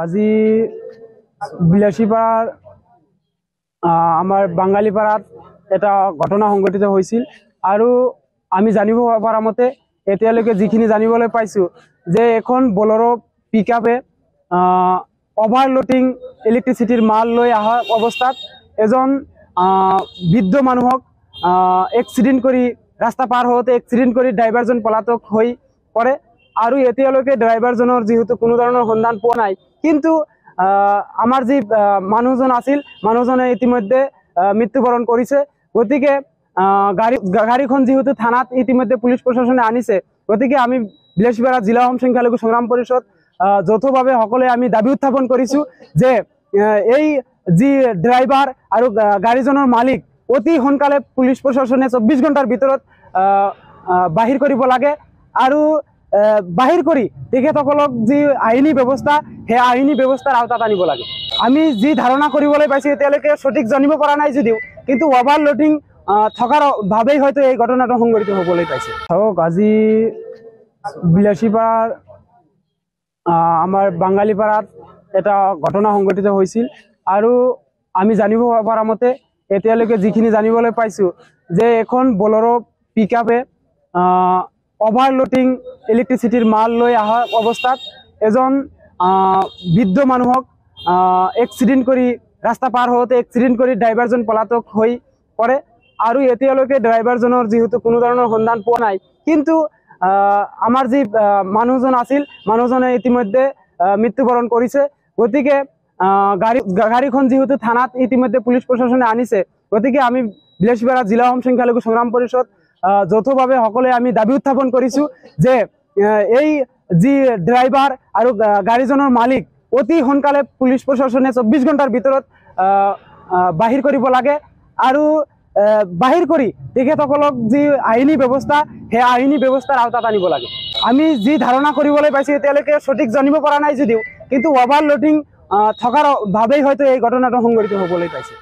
আজি বিলাসীপাড়ার আমার বাঙালিপাড়াত এটা ঘটনা সংঘটিত হয়েছিল। আর আমি জানিব পারা মতে এতিয়ালৈকে যিখিনি জানিবলৈ পাইছো যে এখন বলেৰো পিকআপে অভাৰলোডিং ইলেক্ট্ৰিচিটিৰ মাল লৈ অহা অৱস্থাত এজন বৃদ্ধ মানুহক এক্সিডেণ্ট কৰি ৰাস্তা পাৰ হওঁতে এক্সিডেণ্ট কৰি ড্ৰাইভাৰজন পলাতক হৈ পৰে। আৰু এতিয়ালৈকে ড্ৰাইভাৰজনৰ যিহেতু কোনো ধৰণৰ সন্ধান পোৱা নাই, কিন্তু আমাৰ যি মানুহজন আছিল মানুহজনে ইতিমধ্যে মৃত্যুবৰণ কৰিছে। গতিকে গাড়ীখন যেহেতু থানাত ইতিমধ্যে পুলিশ প্ৰশাসনে আনিছে, গতিকে আমি বিলাসীপাড়া জিলা অসম সংখ্যালঘু সংগ্ৰাম পৰিষদ যৌথভাৱে সকলে আমি দাবী উত্থাপন কৰিছো যে এই যি ড্ৰাইভাৰ আৰু গাড়ীজনৰ মালিক অতি সোনকালে পুলিশ প্ৰশাসনে 24 ঘণ্টাৰ ভিতৰত বাহিৰ কৰিব লাগে। আৰু বাহিৰ কৰি তেখেতসকলক যি আইনী ব্যৱস্থা সেই আইনী ব্যৱস্থাৰ আওতাত আনিব লাগে। আমি যি ধাৰণা কৰিবলৈ পাইছো এতিয়ালৈকে সঠিক জানিব পৰা নাই যদিও, কিন্তু ওভাৰলোডিং থকাৰ ভাৱেই হয়তো এই ঘটনাটো সংঘটিত হ'বলৈ পাইছে। আজি বিলাসীপাড়ার আমার বাঙালিপাড়াত এটা ঘটনা সংঘটিত হয়েছিল। আর আমি জানিব পারা মতে এতিয়ালৈকে যিখিনি জানিবলৈ পাইছো যে এখন বলেৰো পিকআপে অভাৰলোডিং ইলেক্ট্ৰিচিটিৰ মাল লৈ অহা অৱস্থাত এজন বৃদ্ধ মানুহক এক্সিডেণ্ট কৰি ৰাস্তা পাৰ হওঁতে এক্সিডেণ্ট কৰি ড্ৰাইভাৰজন পলাতক হৈ পৰে। আৰু এতিয়ালৈকে ড্ৰাইভাৰজনৰ যেহেতু কোনো ধৰণৰ সন্ধান পোৱা নাই, কিন্তু আমাৰ যি মানুহজন আছিল মানুহজনে ইতিমধ্যে মৃত্যুবৰণ কৰিছে। গতিকে গাড়ীখন যেহেতু থানাত ইতিমধ্যে পুলিশ প্ৰশাসনে আনিছে, গতিকে আমি বিলাসীপাড়া জিলা অসম সংখ্যালঘু সংগ্ৰাম পৰিষদ যৌথভাৱে সকলে আমি দাবী উত্থাপন কৰিছো যে এই যি ড্ৰাইভাৰ আৰু গাড়ীজনৰ মালিক অতি সোনকালে পুলিশ প্ৰশাসনে 24 ঘণ্টাৰ ভিতৰত বাহিৰ কৰিব লাগে। আৰু বাহিৰ কৰি তেখেতসকলক যি আইনী ব্যৱস্থা সেই আইনী ব্যৱস্থাৰ আওতাত আনিব লাগে। আমি যি ধাৰণা কৰিবলৈ পাইছো এতিয়ালৈকে সঠিক জানিব পৰা নাই যদিও, কিন্তু ওভাৰলোডিং থকাৰ ভাৱেই হয়তো এই ঘটনাটো সংঘটিত হ'বলৈ পাইছে।